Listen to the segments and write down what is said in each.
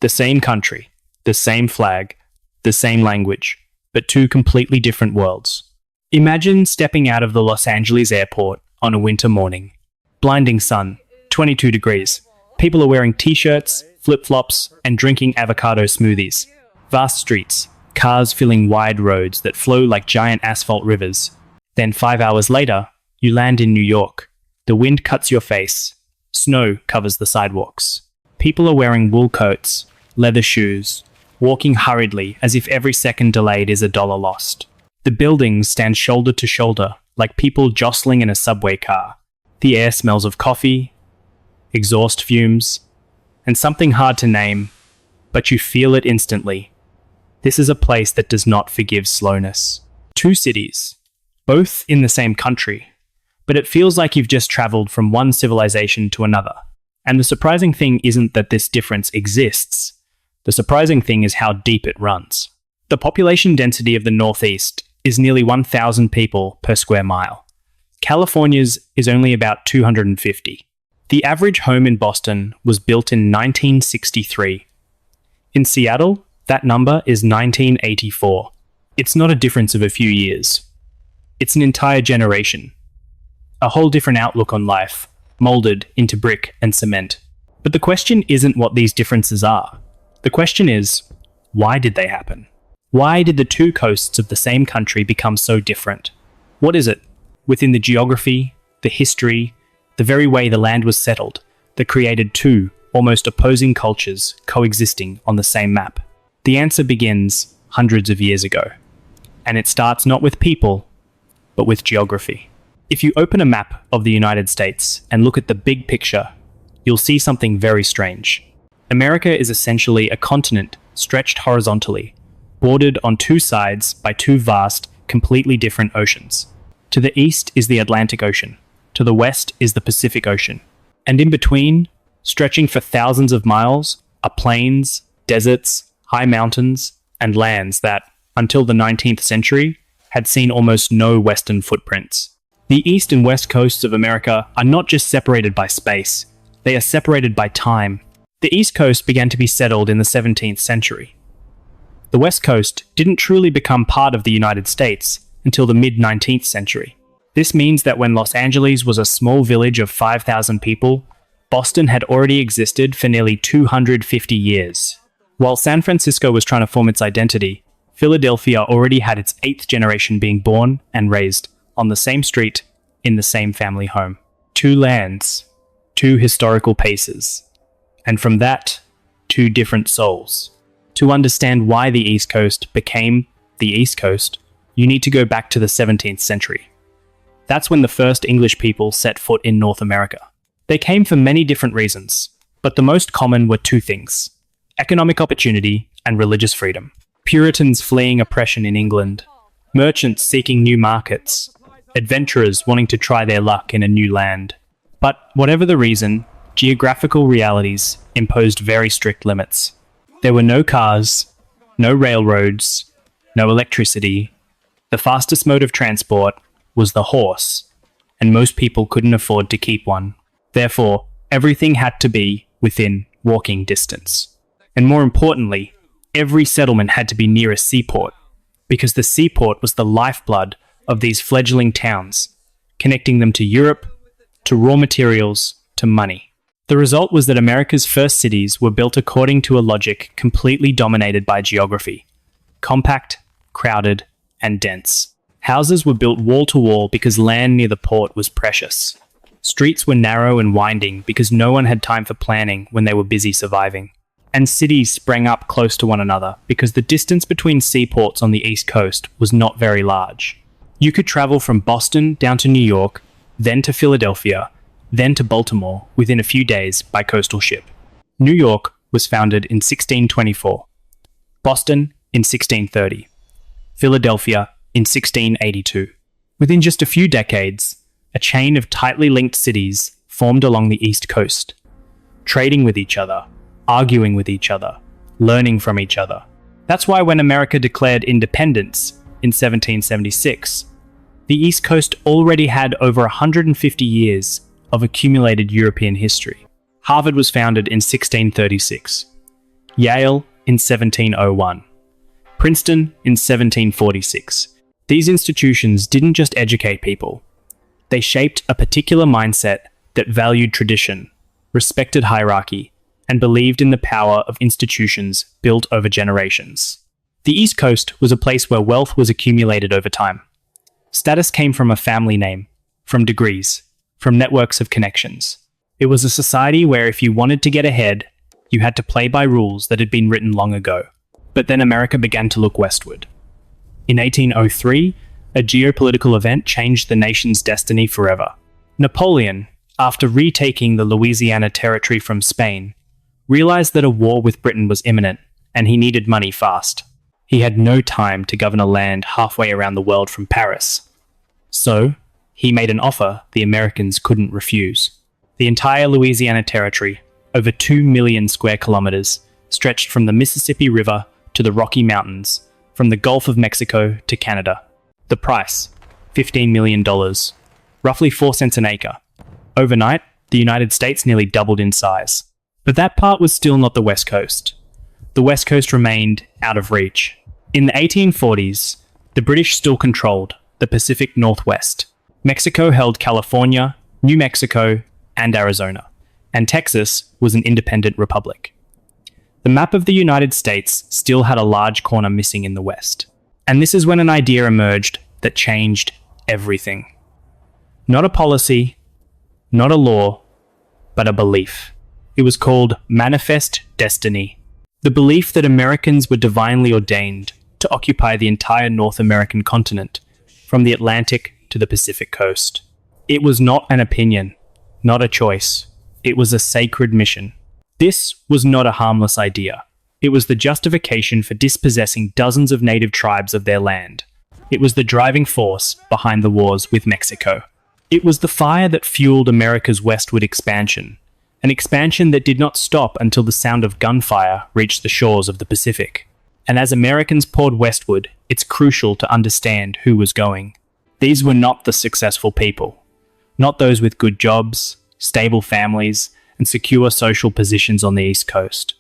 The same country, the same flag, the same language, but two completely different worlds. Imagine stepping out of the Los Angeles airport on a winter morning. Blinding sun, 22 degrees. People are wearing t-shirts, flip-flops, and drinking avocado smoothies. Vast streets, cars filling wide roads that flow like giant asphalt rivers. Then 5 hours later, you land in New York. The wind cuts your face. Snow covers the sidewalks. People are wearing wool coats, leather shoes, walking hurriedly as if every second delayed is $1 lost. The buildings stand shoulder to shoulder, like people jostling in a subway car. The air smells of coffee, exhaust fumes, and something hard to name, but you feel it instantly. This is a place that does not forgive slowness. Two cities, both in the same country, but it feels like you've just traveled from one civilization to another. And the surprising thing isn't that this difference exists. The surprising thing is how deep it runs. The population density of the Northeast is nearly 1,000 people per square mile. California's is only about 250. The average home in Boston was built in 1963. In Seattle, that number is 1984. It's not a difference of a few years. It's an entire generation. A whole different outlook on life, molded into brick and cement. But the question isn't what these differences are. The question is, why did they happen? Why did the two coasts of the same country become so different? What is it within the geography, the history, the very way the land was settled that created two almost opposing cultures coexisting on the same map? The answer begins hundreds of years ago, and it starts not with people, but with geography. If you open a map of the United States and look at the big picture, you'll see something very strange. America is essentially a continent stretched horizontally, bordered on two sides by two vast, completely different oceans. To the east is the Atlantic Ocean, to the west is the Pacific Ocean, and in between, stretching for thousands of miles, are plains, deserts, high mountains, and lands that, until the 19th century, had seen almost no western footprints. The east and west coasts of America are not just separated by space, they are separated by time. The east coast began to be settled in the 17th century. The west coast didn't truly become part of the United States until the mid-19th century. This means that when Los Angeles was a small village of 5,000 people, Boston had already existed for nearly 250 years. While San Francisco was trying to form its identity, Philadelphia already had its 8th generation being born and raised on the same street, in the same family home. Two lands, two historical paces, and from that, two different souls. To understand why the East Coast became the East Coast, you need to go back to the 17th century. That's when the first English people set foot in North America. They came for many different reasons, but the most common were two things: economic opportunity and religious freedom. Puritans fleeing oppression in England, merchants seeking new markets, adventurers wanting to try their luck in a new land. But whatever the reason, geographical realities imposed very strict limits. There were no cars, no railroads, no electricity. The fastest mode of transport was the horse, and most people couldn't afford to keep one. Therefore, everything had to be within walking distance. And more importantly, every settlement had to be near a seaport, because the seaport was the lifeblood of these fledgling towns, connecting them to Europe, to raw materials, to money. The result was that America's first cities were built according to a logic completely dominated by geography: compact, crowded, and dense. Houses were built wall to wall because land near the port was precious. Streets were narrow and winding because no one had time for planning when they were busy surviving. And cities sprang up close to one another because the distance between seaports on the East Coast was not very large. You could travel from Boston down to New York, then to Philadelphia, then to Baltimore within a few days by coastal ship. New York was founded in 1624, Boston in 1630, Philadelphia in 1682. Within just a few decades, a chain of tightly linked cities formed along the East Coast, trading with each other, arguing with each other, learning from each other. That's why when America declared independence in 1776, the East Coast already had over 150 years of accumulated European history. Harvard was founded in 1636. Yale in 1701, Princeton in 1746. These institutions didn't just educate people. They shaped a particular mindset that valued tradition, respected hierarchy, and believed in the power of institutions built over generations. The East Coast was a place where wealth was accumulated over time. Status came from a family name, from degrees, from networks of connections. It was a society where if you wanted to get ahead, you had to play by rules that had been written long ago. But then America began to look westward. In 1803, a geopolitical event changed the nation's destiny forever. Napoleon, after retaking the Louisiana Territory from Spain, realized that a war with Britain was imminent, and he needed money fast. He had no time to govern a land halfway around the world from Paris. So, he made an offer the Americans couldn't refuse. The entire Louisiana Territory, over 2 million square kilometers, stretched from the Mississippi River to the Rocky Mountains, from the Gulf of Mexico to Canada. The price, $15 million, roughly 4 cents an acre. Overnight, the United States nearly doubled in size. But that part was still not the West Coast. The West Coast remained out of reach. In the 1840s, the British still controlled the Pacific Northwest. Mexico held California, New Mexico, and Arizona, and Texas was an independent republic. The map of the United States still had a large corner missing in the West. And this is when an idea emerged that changed everything. Not a policy, not a law, but a belief. It was called Manifest Destiny. The belief that Americans were divinely ordained to occupy the entire North American continent, from the Atlantic to the Pacific coast. It was not an opinion, not a choice. It was a sacred mission. This was not a harmless idea. It was the justification for dispossessing dozens of native tribes of their land. It was the driving force behind the wars with Mexico. It was the fire that fueled America's westward expansion, an expansion that did not stop until the sound of gunfire reached the shores of the Pacific. And as Americans poured westward, it's crucial to understand who was going. These were not the successful people, not those with good jobs, stable families, and secure social positions on the East Coast.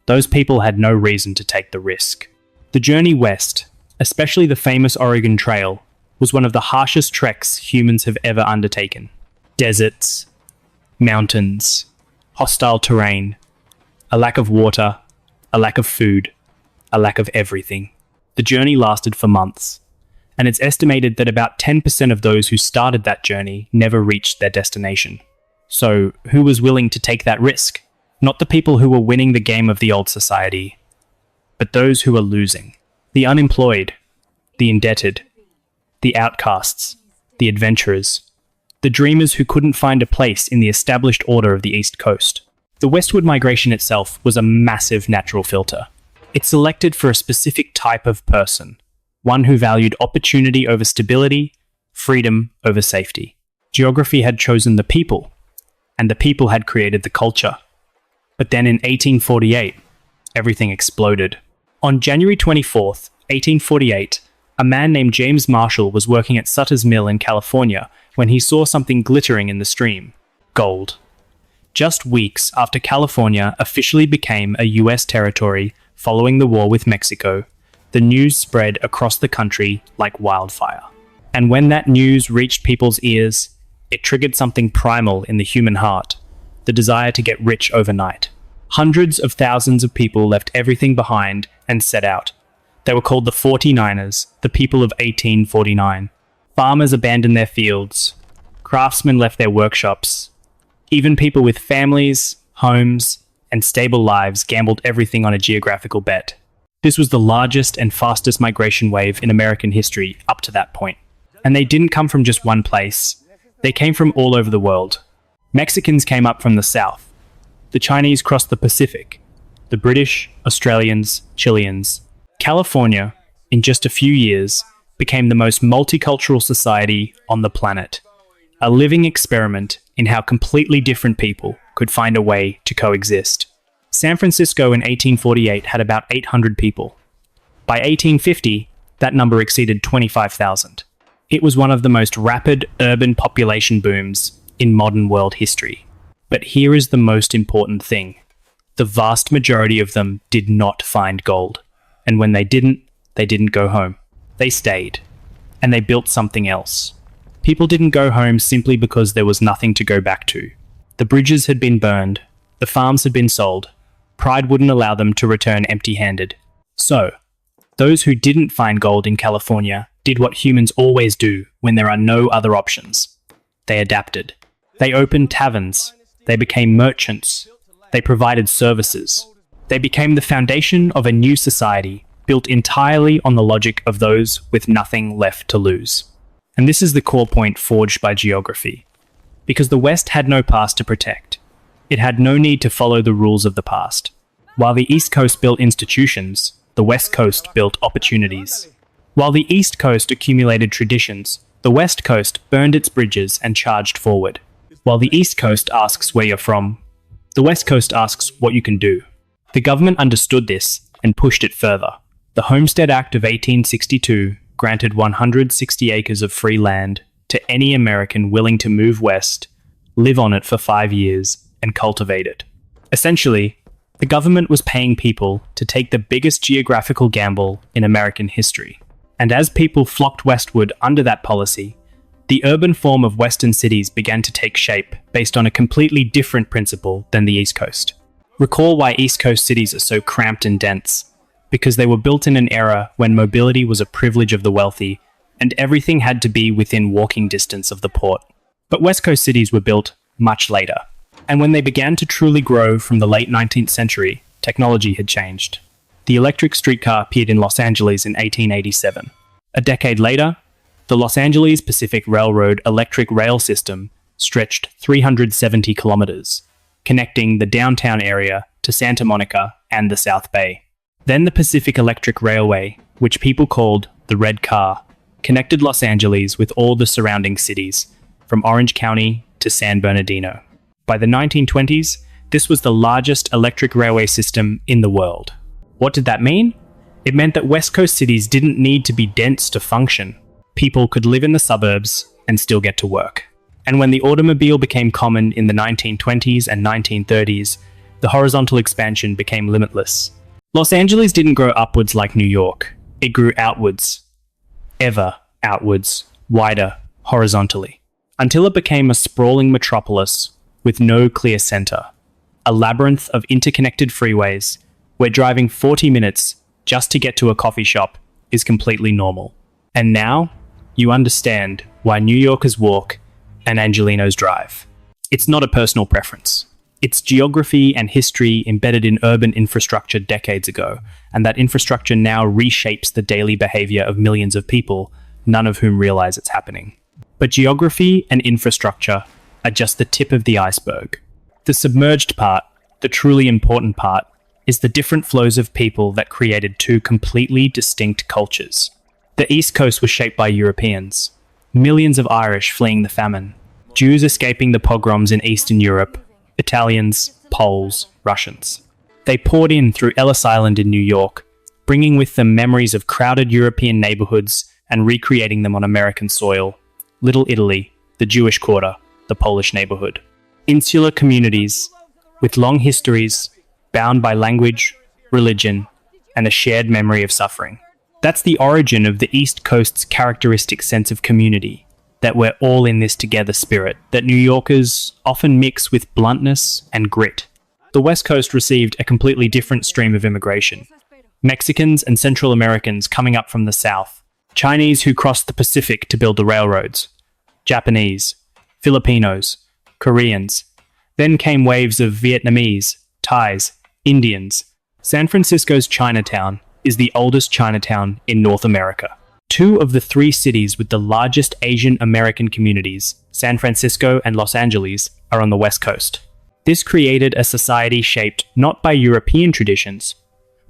Those people had no reason to take the risk. The journey west, especially the famous Oregon Trail, was one of the harshest treks humans have ever undertaken. Deserts, mountains, hostile terrain, a lack of water, a lack of food, a lack of everything. The journey lasted for months, and it's estimated that about 10% of those who started that journey never reached their destination. So, who was willing to take that risk? Not the people who were winning the game of the old society, but those who were losing. The unemployed, the indebted, the outcasts, the adventurers, the dreamers who couldn't find a place in the established order of the East Coast. The westward migration itself was a massive natural filter. It selected for a specific type of person, one who valued opportunity over stability, freedom over safety. Geography had chosen the people, and the people had created the culture. But then in 1848, everything exploded. On January 24th, 1848, a man named James Marshall was working at Sutter's Mill in California when he saw something glittering in the stream: gold. Just weeks after California officially became a US territory following the war with Mexico, the news spread across the country like wildfire. And when that news reached people's ears, it triggered something primal in the human heart: the desire to get rich overnight. Hundreds of thousands of people left everything behind and set out. They were called the 49ers, the people of 1849. Farmers abandoned their fields. Craftsmen left their workshops. Even people with families, homes, and stable lives gambled everything on a geographical bet. This was the largest and fastest migration wave in American history up to that point. And they didn't come from just one place. They came from all over the world. Mexicans came up from the south. The Chinese crossed the Pacific. The British, Australians, Chileans. California, in just a few years, became the most multicultural society on the planet. A living experiment in how completely different people could find a way to coexist. San Francisco in 1848 had about 800 people. By 1850, that number exceeded 25,000. It was one of the most rapid urban population booms in modern world history. But here is the most important thing. the vast majority of them did not find gold. And when they didn't go home. They stayed. And they built something else. People didn't go home simply because there was nothing to go back to. The bridges had been burned. The farms had been sold. Pride wouldn't allow them to return empty-handed. So, those who didn't find gold in California did what humans always do when there are no other options. They adapted. They opened taverns. They became merchants. They provided services. They became the foundation of a new society built entirely on the logic of those with nothing left to lose. And this is the core point forged by geography. Because the West had no past to protect. It had no need to follow the rules of the past. While the East Coast built institutions, the West Coast built opportunities. While the East Coast accumulated traditions, the West Coast burned its bridges and charged forward. While the East Coast asks where you're from, the West Coast asks what you can do. The government understood this and pushed it further. The Homestead Act of 1862 granted 160 acres of free land to any American willing to move west, live on it for 5 years, and cultivate it. Essentially, the government was paying people to take the biggest geographical gamble in American history. And as people flocked westward under that policy, the urban form of Western cities began to take shape based on a completely different principle than the East Coast. Recall why East Coast cities are so cramped and dense. Because they were built in an era when mobility was a privilege of the wealthy, and everything had to be within walking distance of the port. But West Coast cities were built much later. And when they began to truly grow from the late 19th century, technology had changed. The electric streetcar appeared in Los Angeles in 1887. A decade later, the Los Angeles Pacific Railroad electric rail system stretched 370 kilometers, connecting the downtown area to Santa Monica and the South Bay. Then the Pacific Electric Railway, which people called the Red Car, connected Los Angeles with all the surrounding cities, from Orange County to San Bernardino. By the 1920s, this was the largest electric railway system in the world. What did that mean? It meant that West Coast cities didn't need to be dense to function. People could live in the suburbs and still get to work. And when the automobile became common in the 1920s and 1930s, the horizontal expansion became limitless. Los Angeles didn't grow upwards like New York. It grew outwards. Ever outwards, wider, horizontally. Until it became a sprawling metropolis with no clear center. A labyrinth of interconnected freeways where driving 40 minutes just to get to a coffee shop is completely normal. And now, you understand why New Yorkers walk and Angelinos drive. It's not a personal preference. It's geography and history embedded in urban infrastructure decades ago, and that infrastructure now reshapes the daily behavior of millions of people, none of whom realize it's happening. But geography and infrastructure are just the tip of the iceberg. The submerged part, the truly important part, is the different flows of people that created two completely distinct cultures. The East Coast was shaped by Europeans, millions of Irish fleeing the famine, Jews escaping the pogroms in Eastern Europe, Italians, Poles, Russians. They poured in through Ellis Island in New York, bringing with them memories of crowded European neighborhoods and recreating them on American soil. Little Italy, the Jewish Quarter, the Polish neighborhood. Insular communities with long histories, bound by language, religion, and a shared memory of suffering. That's the origin of the East Coast's characteristic sense of community, that we're all in this together spirit, that New Yorkers often mix with bluntness and grit. The West Coast received a completely different stream of immigration. Mexicans and Central Americans coming up from the South, Chinese who crossed the Pacific to build the railroads, Japanese, Filipinos, Koreans. Then came waves of Vietnamese, Thais, Indians. San Francisco's Chinatown is the oldest Chinatown in North America. Two of the three cities with the largest Asian American communities, San Francisco and Los Angeles, are on the West Coast. This created a society shaped not by European traditions,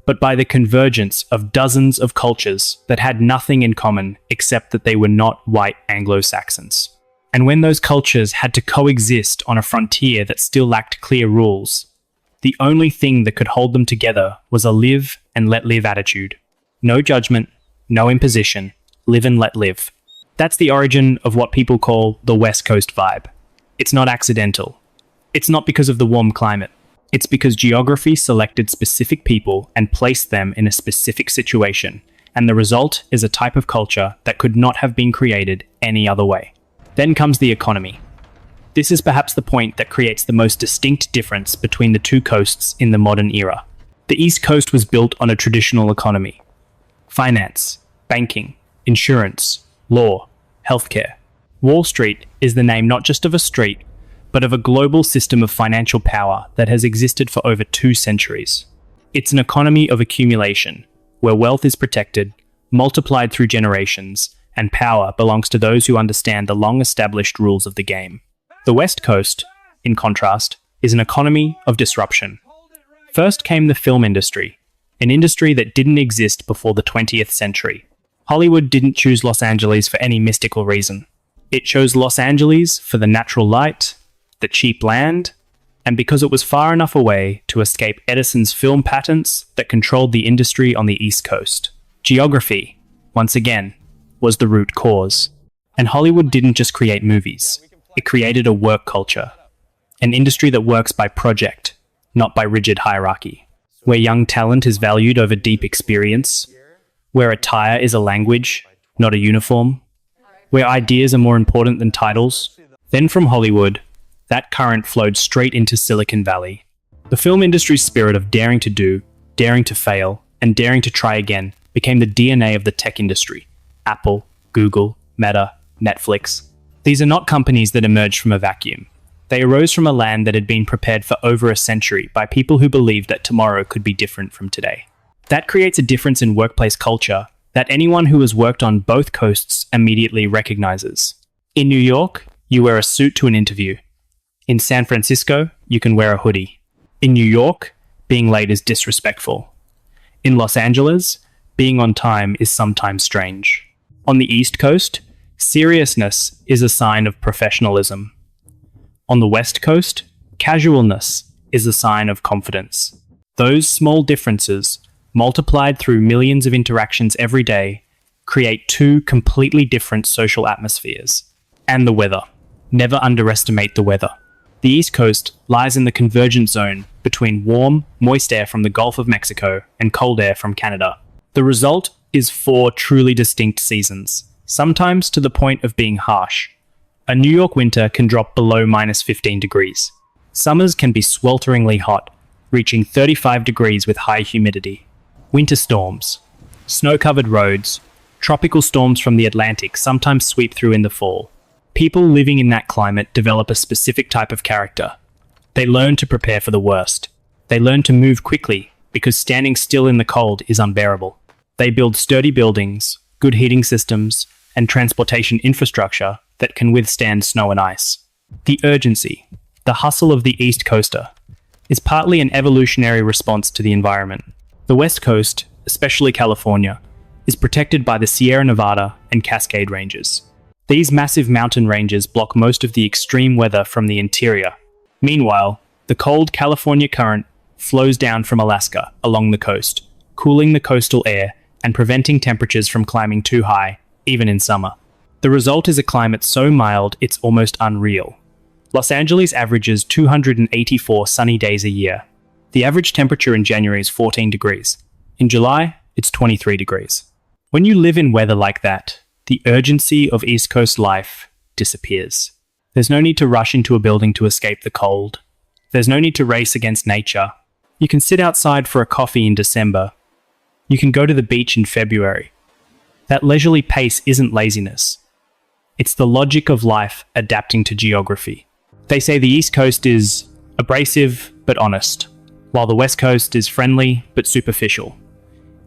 but by the convergence of dozens of cultures that had nothing in common except that they were not white Anglo-Saxons. And when those cultures had to coexist on a frontier that still lacked clear rules, the only thing that could hold them together was a live and let live attitude. No judgment, no imposition, live and let live. That's the origin of what people call the West Coast vibe. It's not accidental. It's not because of the warm climate. It's because geography selected specific people and placed them in a specific situation, and the result is a type of culture that could not have been created any other way. Then comes the economy. This is perhaps the point that creates the most distinct difference between the two coasts in the modern era. The East Coast was built on a traditional economy. Finance, banking, insurance, law, healthcare. Wall Street is the name not just of a street, but of a global system of financial power that has existed for over 2 centuries. It's an economy of accumulation, where wealth is protected, multiplied through generations, and power belongs to those who understand the long-established rules of the game. The West Coast, in contrast, is an economy of disruption. First came the film industry, an industry that didn't exist before the 20th century. Hollywood didn't choose Los Angeles for any mystical reason. It chose Los Angeles for the natural light, the cheap land, and because it was far enough away to escape Edison's film patents that controlled the industry on the East Coast. Geography, once again, was the root cause. And Hollywood didn't just create movies. It created a work culture, an industry that works by project, not by rigid hierarchy, where young talent is valued over deep experience, where attire is a language, not a uniform, where ideas are more important than titles. Then from Hollywood, that current flowed straight into Silicon Valley. The film industry's spirit of daring to do, daring to fail, and daring to try again became the DNA of the tech industry. Apple, Google, Meta, Netflix. These are not companies that emerged from a vacuum. They arose from a land that had been prepared for over a century by people who believed that tomorrow could be different from today. That creates a difference in workplace culture that anyone who has worked on both coasts immediately recognizes. In New York, you wear a suit to an interview. In San Francisco, you can wear a hoodie. In New York, being late is disrespectful. In Los Angeles, being on time is sometimes strange. On the East Coast, seriousness is a sign of professionalism. On the West Coast, casualness is a sign of confidence. Those small differences, multiplied through millions of interactions every day, create 2 completely different social atmospheres. And the weather. Never underestimate the weather. The East Coast lies in the convergence zone between warm, moist air from the Gulf of Mexico and cold air from Canada. The result is 4 truly distinct seasons, sometimes to the point of being harsh. A New York winter can drop below -15 degrees. Summers can be swelteringly hot, reaching 35 degrees with high humidity. Winter storms, snow-covered roads, tropical storms from the Atlantic sometimes sweep through in the fall. People living in that climate develop a specific type of character. They learn to prepare for the worst. They learn to move quickly because standing still in the cold is unbearable. They build sturdy buildings, good heating systems, and transportation infrastructure that can withstand snow and ice. The urgency, the hustle of the East Coaster, is partly an evolutionary response to the environment. The West Coast, especially California, is protected by the Sierra Nevada and Cascade Ranges. These massive mountain ranges block most of the extreme weather from the interior. Meanwhile, the cold California current flows down from Alaska along the coast, cooling the coastal air and preventing temperatures from climbing too high, even in summer. The result is a climate so mild it's almost unreal. Los Angeles averages 284 sunny days a year. The average temperature in January is 14 degrees. In July, it's 23 degrees. When you live in weather like that, the urgency of East Coast life disappears. There's no need to rush into a building to escape the cold. There's no need to race against nature. You can sit outside for a coffee in December. You can go to the beach in February. That leisurely pace isn't laziness. It's the logic of life adapting to geography. They say the East Coast is abrasive but honest, while the West Coast is friendly but superficial.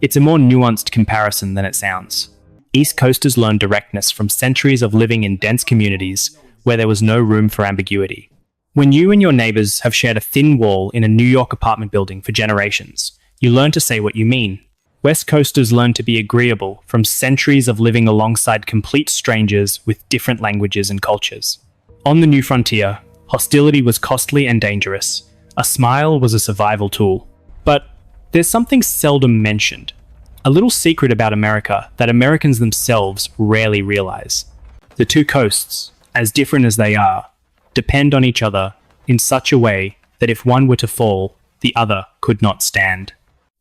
It's a more nuanced comparison than it sounds. East Coasters learned directness from centuries of living in dense communities where there was no room for ambiguity. When you and your neighbors have shared a thin wall in a New York apartment building for generations, you learn to say what you mean. West Coasters learn to be agreeable from centuries of living alongside complete strangers with different languages and cultures. On the new frontier, hostility was costly and dangerous. A smile was a survival tool. But there's something seldom mentioned. A little secret about America that Americans themselves rarely realize. The 2 coasts, as different as they are, depend on each other in such a way that if one were to fall, the other could not stand.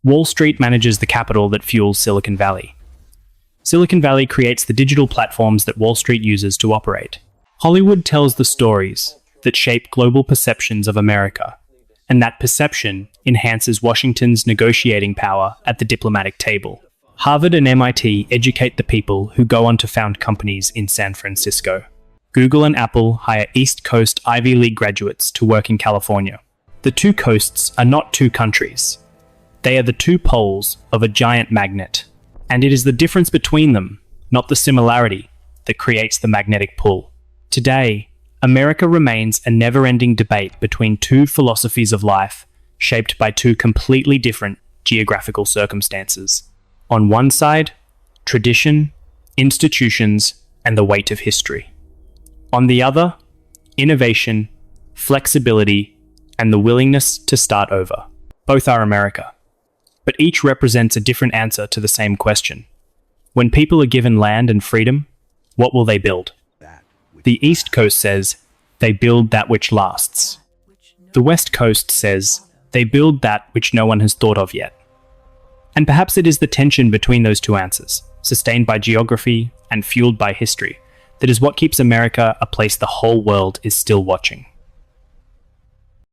Wall Street manages the capital that fuels Silicon Valley. Silicon Valley creates the digital platforms that Wall Street uses to operate. Hollywood tells the stories that shape global perceptions of America, and that perception enhances Washington's negotiating power at the diplomatic table. Harvard and MIT educate the people who go on to found companies in San Francisco. Google and Apple hire East Coast Ivy League graduates to work in California. The two coasts are not two countries. They are the two poles of a giant magnet. And it is the difference between them, not the similarity, that creates the magnetic pull. Today, America remains a never-ending debate between two philosophies of life shaped by two completely different geographical circumstances. On one side, tradition, institutions, and the weight of history. On the other, innovation, flexibility, and the willingness to start over. Both are America, but each represents a different answer to the same question. When people are given land and freedom, what will they build? The East Coast says, they build that which lasts. The West Coast says, they build that which no one has thought of yet. And perhaps it is the tension between those two answers, sustained by geography and fueled by history, that is what keeps America a place the whole world is still watching.